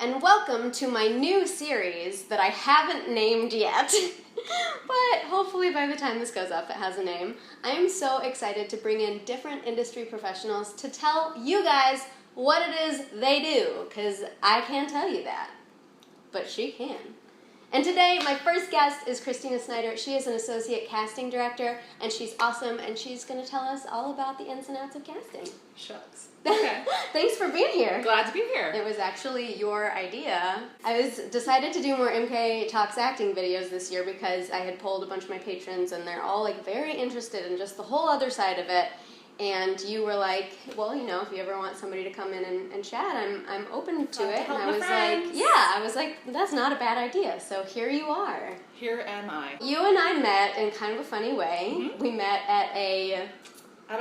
and welcome to my new series that I haven't named yet, but hopefully by the time this goes up it has a name. I am so excited to bring in different industry professionals to tell you guys what it is they do, because I can't tell you that, but she can. And today, my first guest is Christina Snider. She is an associate casting director, and she's awesome, and she's going to tell us all about the ins and outs of casting. Shucks. Okay. Thanks for being here. Glad to be here. It was actually your idea. I decided to do more MK Talks acting videos this year because I had polled a bunch of my patrons, and they're all like very interested in just the whole other side of it. And you were like, well, you know, if you ever want somebody to come in and chat, I'm open to it. And I was like, that's not a bad idea. So here you are. Here am I. You and I met in kind of a funny way. Mm-hmm. We met at a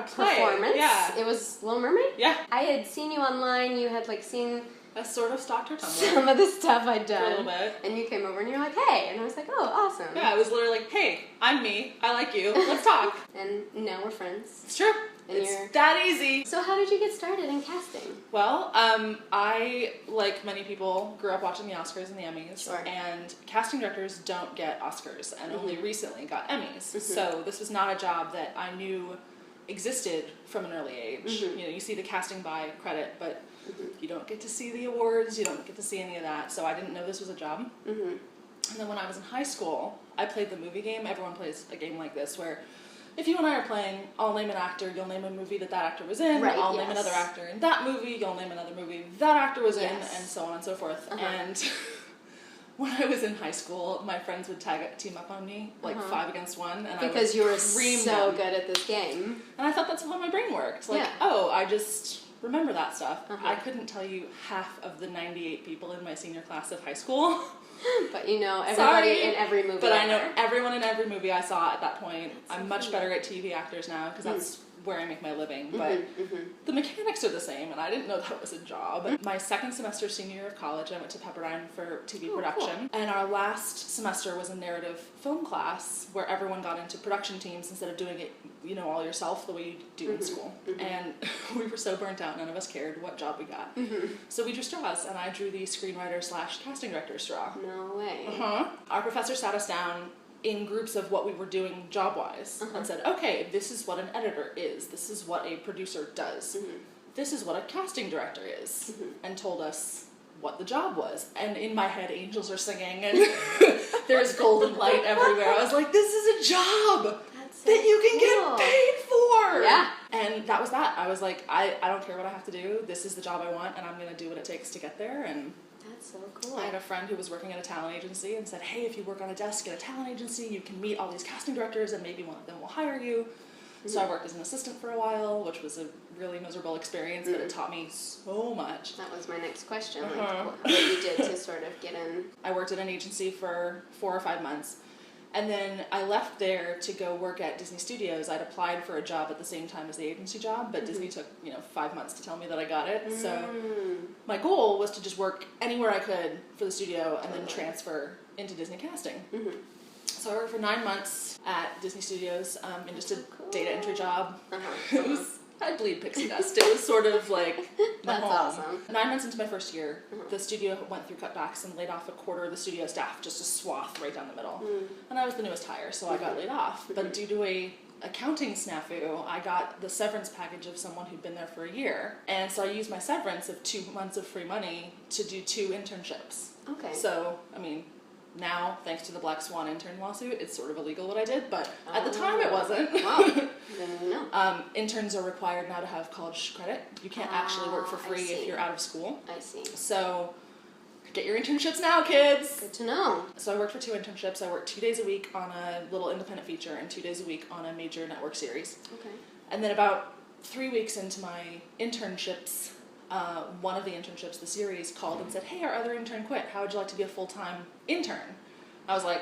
play. Performance. Yeah. It was Little Mermaid? Yeah. I had seen you online. You had like seen I sort of stalked her Tumblr. Some of the stuff I'd done. For a little bit. And you came over and you're like, hey. And I was like, oh, awesome. Yeah, I was literally like, hey, I'm me. I like you. Let's talk. And now we're friends. It's true. And it's that easy. So how did you get started in casting? Well, I, like many people, grew up watching the Oscars and the Emmys. Sure. And casting directors don't get Oscars and only recently got Emmys. Mm-hmm. So this was not a job that I knew existed from an early age. Mm-hmm. You know, you see the casting by credit, but you don't get to see the awards, you don't get to see any of that. So I didn't know this was a job. Mm-hmm. And then when I was in high school, I played the movie game. Everyone plays a game like this where if you and I are playing, I'll name an actor, you'll name a movie that actor was in, right, I'll name another actor in that movie, you'll name another movie that actor was in, and so on and so forth. Uh-huh. And when I was in high school, my friends would team up on me, like 5 against 1, and because you were so them. good at this game. And I thought that's how my brain worked. Like, I just remember that stuff. I couldn't tell you half of the 98 people in my senior class of high school. But you know everybody in every movie. But I know everyone in every movie I saw at that point. I'm much better at TV actors now because that's where I make my living. But the mechanics are the same, and I didn't know that was a job. My second semester, senior year of college, I went to Pepperdine for TV production. Cool. And our last semester was a narrative film class where everyone got into production teams instead of doing it, you know, all yourself the way you do in school. And we were so burnt out, none of us cared what job we got. So we drew straws, and I drew the screenwriter/casting director straw. No way. Our professor sat us down in groups of what we were doing job-wise and said, okay, this is what an editor is, this is what a producer does, this is what a casting director is, and told us what the job was. And in my head, angels are singing, and there's golden light everywhere. I was like, this is a job that you can get paid for! Yeah. And that was that. I was like, I don't care what I have to do, this is the job I want, and I'm going to do what it takes to get there. And that's so cool. I had a friend who was working at a talent agency and said, hey, if you work on a desk at a talent agency, you can meet all these casting directors and maybe one of them will hire you. So I worked as an assistant for a while, which was a really miserable experience, but it taught me so much. That was my next question, what you did to sort of get in. I worked at an agency for 4 or 5 months. And then I left there to go work at Disney Studios. I'd applied for a job at the same time as the agency job, but Disney took, 5 months to tell me that I got it. So my goal was to just work anywhere I could for the studio and then transfer into Disney casting. So I worked for 9 months at Disney Studios in just a data entry job. It was, I'd bleed pixie dust. It was sort of like my That's home. awesome. 9 months into my first year, the studio went through cutbacks and laid off a quarter of the studio staff, just a swath right down the middle. And I was the newest hire, so I got laid off. But due to a accounting snafu, I got the severance package of someone who'd been there for a year. And so I used my severance of 2 months of free money to do 2 internships. Okay. So, I mean, now, thanks to the Black Swan intern lawsuit, it's sort of illegal what I did, but at the time it wasn't. Wow. Didn't know. Interns are required now to have college credit. You can't actually work for free if you're out of school. I see. So, get your internships now, kids! Good to know. So I worked for 2 internships. I worked 2 days a week on a little independent feature and 2 days a week on a major network series. Okay. And then about 3 weeks into my internships, one of the internships, the series, called and said, hey, our other intern quit. How would you like to be a full-time intern? I was like,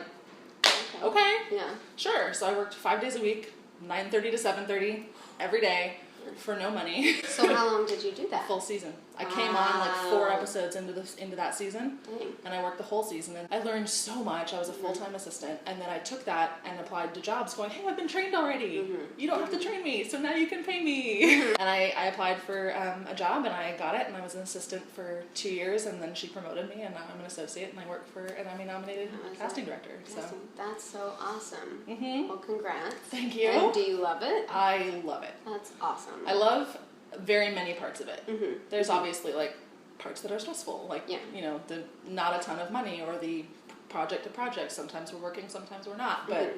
okay. Yeah. Sure. So I worked 5 days a week, 9:30 to 7:30 every day for no money. So how long did you do that? Full season. I came on like 4 episodes into that season, and I worked the whole season, and I learned so much. I was a full-time assistant, and then I took that and applied to jobs going, hey, I've been trained already. You don't have to train me, so now you can pay me. And I applied for a job, and I got it, and I was an assistant for 2 years, and then she promoted me, and now I'm an associate, and I work for an Emmy-nominated casting director. So that's so awesome. Well, congrats. Thank you. And do you love it? I love it. That's awesome. I love very many parts of it. There's obviously like parts that are stressful, like you know, the not a ton of money or the project to project. Sometimes we're working, sometimes we're not. But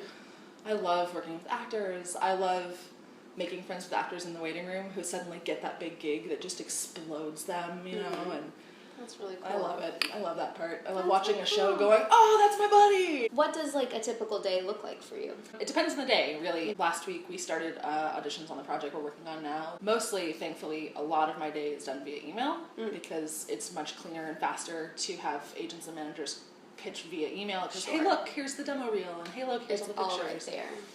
I love working with actors. I love making friends with actors in the waiting room who suddenly get that big gig that just explodes them, you know, and that's really cool. I love it. I love that part. I love watching a show going, oh, that's my buddy! What does like a typical day look like for you? It depends on the day, really. Last week we started auditions on the project we're working on now. Mostly, thankfully, a lot of my day is done via email because it's much cleaner and faster to have agents and managers pitch via email. Just, hey, look, here's the demo reel, and hey, look, here's all the pictures. All right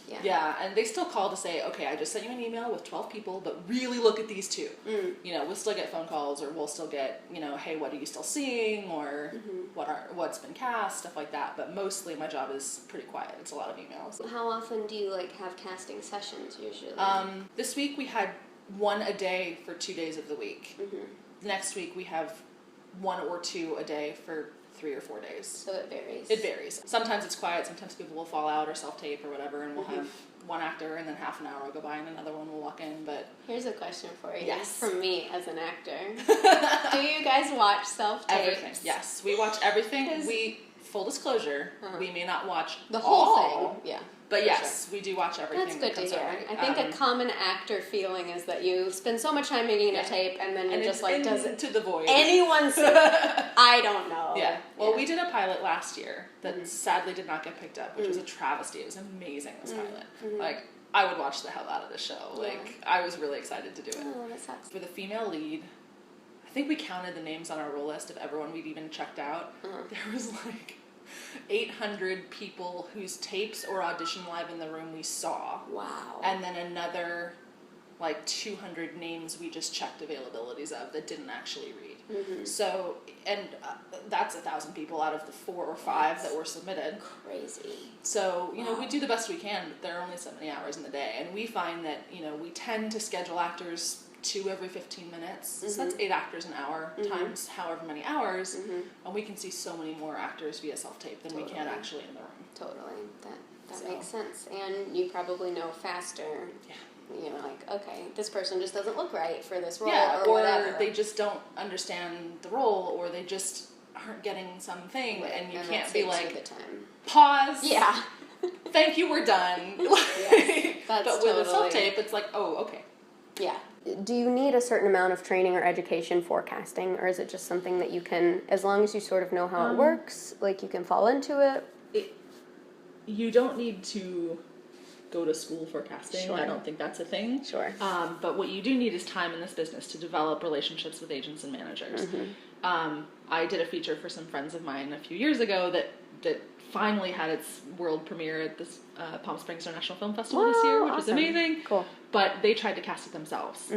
there. Yeah, and they still call to say, okay, I just sent you an email with 12 people, but really look at these 2. You know, we'll still get phone calls, or we'll still get, you know, hey, what are you still seeing, or what's been cast, stuff like that. But mostly my job is pretty quiet. It's a lot of emails. How often do you like have casting sessions usually? This week we had 1 a day for 2 days of the week. Next week we have 1 or 2 a day for 3 or 4 days. So it varies. It varies. Sometimes it's quiet, sometimes people will fall out or self-tape or whatever, and we'll have one actor, and then half an hour will go by and another one will walk in. But here's a question for you. Yes. From me as an actor. Do you guys watch self-tapes? Everything. Yes, we watch everything. Full disclosure, we may not watch the whole thing. Yeah. But yes, we do watch everything. That's good to hear. I think a common actor feeling is that you spend so much time making a tape, and then you're just like, does it to the void? Anyone see it? I don't know. Yeah. Well, we did a pilot last year that sadly did not get picked up, which was a travesty. It was amazing, this pilot. Like, I would watch the hell out of this show. Like, I was really excited to do it. Oh, that sucks. For the female lead, I think we counted the names on our roll list of everyone we'd even checked out. There was like 800 people whose tapes or audition live in the room we saw. Wow. And then another like 200 names we just checked availabilities of that didn't actually read. So, and that's 1,000 people out of the 4 or 5 that were submitted. Crazy. So, you know, we do the best we can, but there are only so many hours in the day. And we find that, you know, we tend to schedule actors 2 every 15 minutes. So that's 8 actors an hour times however many hours. And we can see so many more actors via self-tape than we can actually in the room. Totally. That makes sense. And you probably know faster. Yeah. You know, like, okay, this person just doesn't look right for this role or whatever. They just don't understand the role, or they just aren't getting something, and you can't be like, the time. Pause. Yeah. Thank you, we're done. Yes, but with a self-tape, it's like, oh, okay. Yeah. Do you need a certain amount of training or education for casting, or is it just something that you can, as long as you sort of know how it works, like you can fall into it? You don't need to go to school for casting. Sure. I don't think that's a thing. Sure. But what you do need is time in this business to develop relationships with agents and managers. I did a feature for some friends of mine a few years ago that finally had its world premiere at this Palm Springs International Film Festival this year, which was amazing. Cool. But they tried to cast it themselves.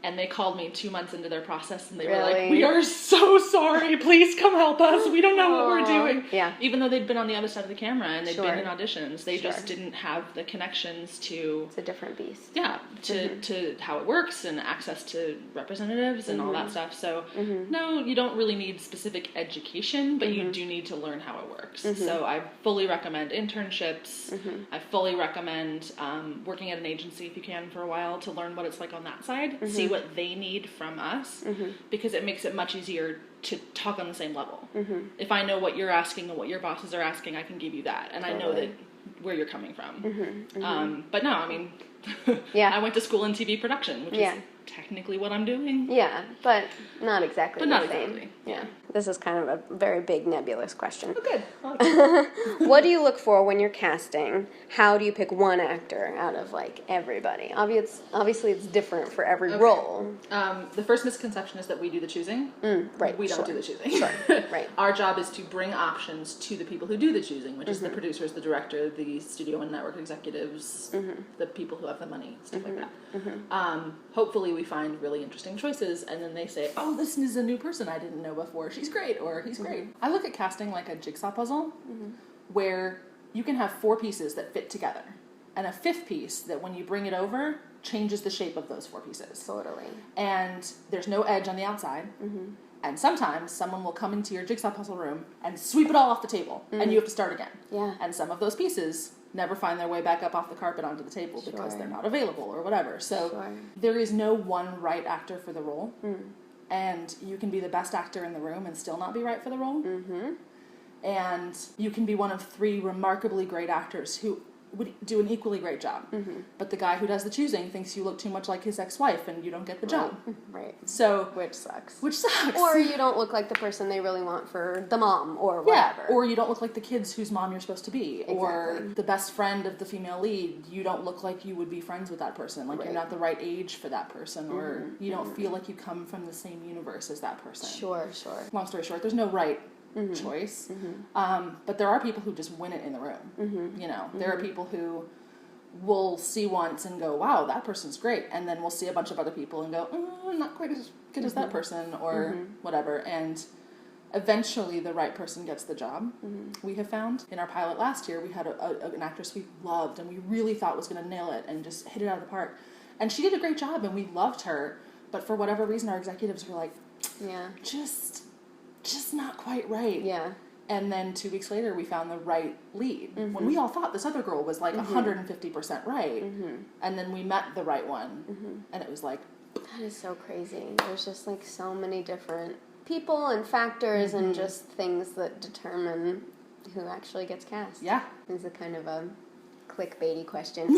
And they called me 2 months into their process, and they were Really? like, we are so sorry, please come help us, we don't know what we're doing. Yeah. Even though they'd been on the other side of the camera, and they'd been in auditions, they just didn't have the connections to... It's a different beast. Yeah, to how it works, and access to representatives, and all that stuff. So, no, you don't really need specific education, but you do need to learn how it works. So I fully recommend internships. I fully recommend working at an agency if you can for a while to learn what it's like on that side, see what they need from us, because it makes it much easier to talk on the same level. If I know what you're asking and what your bosses are asking, I can give you that, and I know that where you're coming from. But no, I mean, I went to school in TV production, which is technically what I'm doing. Yeah, but not exactly But not the same. exactly. Yeah. This is kind of a very big, nebulous question. Oh, good. I like that. What do you look for when you're casting? How do you pick one actor out of, like, everybody? Obviously, it's different for every role. The first misconception is that we do the choosing. Right. We don't do the choosing. Sure. Right. Our job is to bring options to the people who do the choosing, which is the producers, the director, the studio and network executives, the people who have the money, stuff like that. Hopefully we find really interesting choices, and then they say, oh, this is a new person I didn't know before. She's great, or he's great. I look at casting like a jigsaw puzzle, where you can have 4 pieces that fit together, and a 5th piece that when you bring it over, changes the shape of those 4 pieces. Totally. And there's no edge on the outside. And sometimes someone will come into your jigsaw puzzle room and sweep it all off the table, and you have to start again. Yeah. And some of those pieces never find their way back up off the carpet onto the table because they're not available or whatever. So there is no one right actor for the role. And you can be the best actor in the room and still not be right for the role. And you can be one of 3 remarkably great actors who would do an equally great job. But the guy who does the choosing thinks you look too much like his ex-wife and you don't get the job. Right. So Which sucks. Or you don't look like the person they really want for the mom or whatever. or you don't look like the kids whose mom you're supposed to be. Or the best friend of the female lead, you don't look like you would be friends with that person. Like you're not the right age for that person, or you don't feel like you come from the same universe as that person. Sure. Long story short, there's no right choice. But there are people who just win it in the room. You know, there are people who will see once and go, wow, that person's great. And then we'll see a bunch of other people and go, not quite as good as that person, or whatever. And eventually the right person gets the job. We have found in our pilot last year, we had an actress we loved and we really thought was going to nail it and just hit it out of the park. And she did a great job and we loved her. But for whatever reason, our executives were like, just not quite right. Yeah. And then 2 weeks later, we found the right lead. When we all thought this other girl was like 150% right. And then we met the right one. And it was like... That is so crazy. There's just like so many different people and factors and just things that determine who actually gets cast. Yeah. It's a kind of a clickbaity question.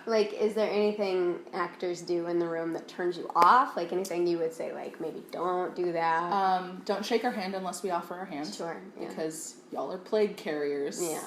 Like, is there anything actors do in the room that turns you off? Like, anything you would say, like, maybe don't do that? Don't shake our hand unless we offer our hand. Sure, yeah. Because y'all are plague carriers. Yeah.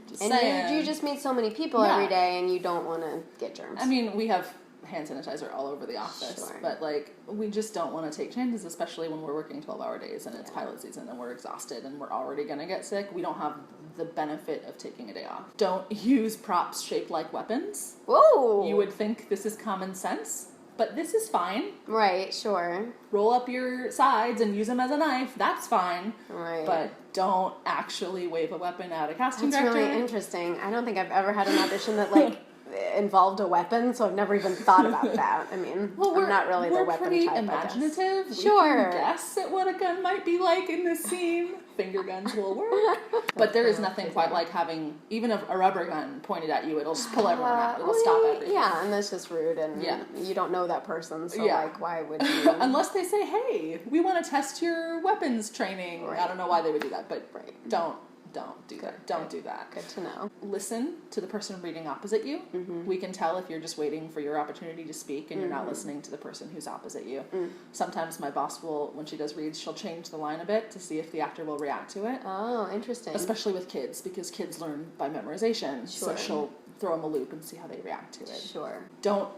Just and saying. you just meet so many people every day, and you don't want to get germs. I mean, we have hand sanitizer all over the office, but, like, we just don't want to take chances, especially when we're working 12-hour days and it's pilot season and we're exhausted and we're already going to get sick. We don't have the benefit of taking a day off. Don't use props shaped like weapons. Whoa! You would think this is common sense, but this is fine. Right, sure. Roll up your sides and use them as a knife. That's fine. Right. But don't actually wave a weapon at a casting That's director. really interesting. I don't think I've ever had an audition that, like, involved a weapon, so I've never even thought about that. I mean, I'm not really the weapon type. We're pretty imaginative. Sure. We can guess at what a gun might be like in this scene. Finger guns will work. But there is nothing quite like having even a rubber gun pointed at you. It'll just pull everyone out. It'll stop everything. Yeah, and that's just rude, and you don't know that person, so like, why would you? Unless they say, hey, we want to test your weapons training. Right. I don't know why they would do that, but don't do that. Don't do that. Good to know. Listen to the person reading opposite you. We can tell if you're just waiting for your opportunity to speak and you're not listening to the person who's opposite you. Sometimes my boss will, when she does reads, she'll change the line a bit to see if the actor will react to it. Oh, interesting. Especially with kids, because kids learn by memorization. Sure. So she'll throw them a loop and see how they react to it. Sure. Don't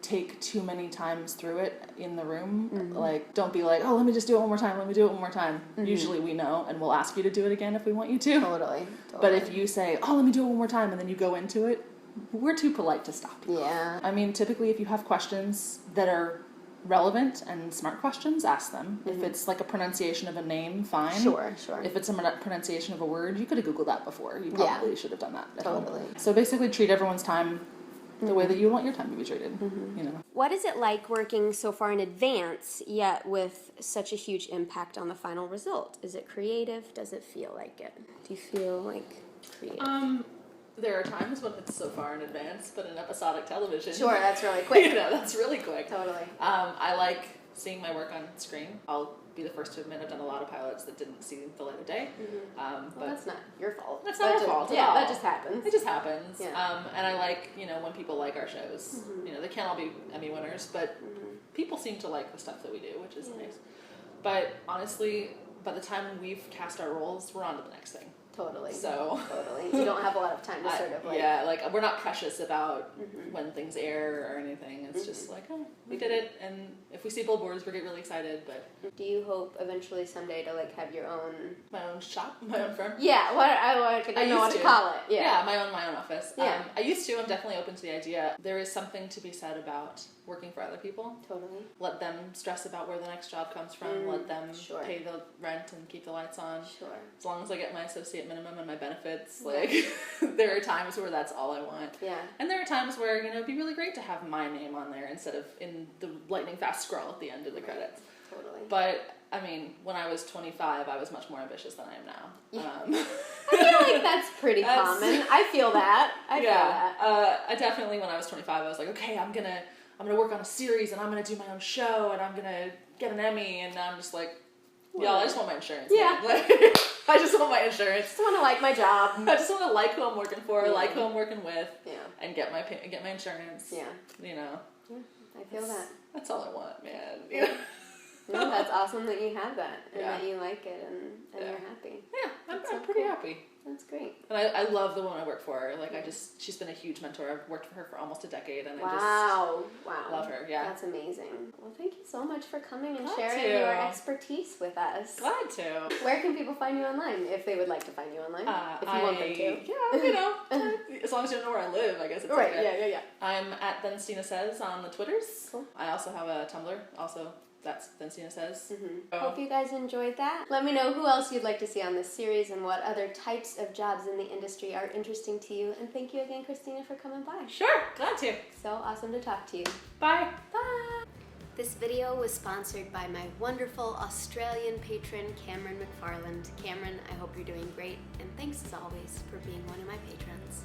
take too many times through it in the room. Like, don't be like, oh, let me just do it one more time. Usually we know, and we'll ask you to do it again if we want you to. Totally. But if you say, oh, let me do it one more time, and then you go into it, we're too polite to stop you. Yeah. I mean, typically if you have questions that are relevant and smart questions, ask them. If it's like a pronunciation of a name, fine. Sure. If it's a pronunciation of a word, you could have Googled that before. You probably should have done that at home. Totally. So basically treat everyone's time the way that you want your time to be treated, you know. What is it like working so far in advance, yet with such a huge impact on the final result? Is it creative? Does it feel like it? Do you feel like creative? There are times when it's so far in advance, but in episodic television... Sure, that's really quick. You know, that's really quick. Totally. I like seeing my work on screen. I'll be the first to admit I've done a lot of pilots that didn't see the light of day. Well, that's not your fault. That's not our fault at all. That just happens. It just happens. Yeah. And I like, you know, when people like our shows. You know, they can't all be Emmy winners, but people seem to like the stuff that we do, which is nice. But honestly, by the time we've cast our roles, we're on to the next thing. Totally. So totally. You don't have a lot of time to sort of like... Yeah, like we're not precious about when things air or anything. It's just like, oh, we did it, and if we see billboards, we get really excited, but... Do you hope eventually someday to like have your own... My own shop? My own firm? Yeah, I don't know what to call it. Yeah, my own office. Yeah. I used to. I'm definitely open to the idea. There is something to be said about working for other people. Totally. Let them stress about where the next job comes from. Let them pay the rent and keep the lights on. Sure. As long as I get my associate minimum and my benefits, like, there are times where that's all I want. Yeah. And there are times where, you know, it'd be really great to have my name on there instead of in the lightning fast scroll at the end of the credits. Totally. But, I mean, when I was 25, I was much more ambitious than I am now. Yeah. I feel like that's pretty common. I feel that. I feel that. I definitely, when I was 25, I was like, okay, I'm gonna work on a series, and I'm gonna do my own show, and I'm gonna get an Emmy, and now I'm just like, y'all, I just want my insurance. Yeah. Like, I just want my insurance. I just want to like my job. I just want to like who I'm working for, like who I'm working with, and get my insurance. Yeah. You know. Yeah, I feel that. That's all I want, man. Yeah. No, that's awesome that you have that and that you like it and you're happy. Yeah, I'm pretty happy. That's great. And I love the woman I work for. Like, she's been a huge mentor. I've worked for her for almost a decade, and I love her. Yeah, that's amazing. Well, thank you so much for coming and Glad sharing to. your expertise with us. Glad to. Where can people find you online if they would like to find you online? If you want them to. Yeah, you know, as long as you don't know where I live, I guess it's right. okay. Yeah. I'm at Then Stina Says on the Twitters. Cool. I also have a Tumblr. Also, that's Then Stina Says. Hope you guys enjoyed that. Let me know who else you'd like to see on this series and what other types of jobs in the industry are interesting to you. And thank you again, Christina, for coming by. Sure, glad to. So awesome to talk to you. Bye. Bye. This video was sponsored by my wonderful Australian patron, Cameron MacFarland. Cameron, I hope you're doing great, and thanks as always for being one of my patrons.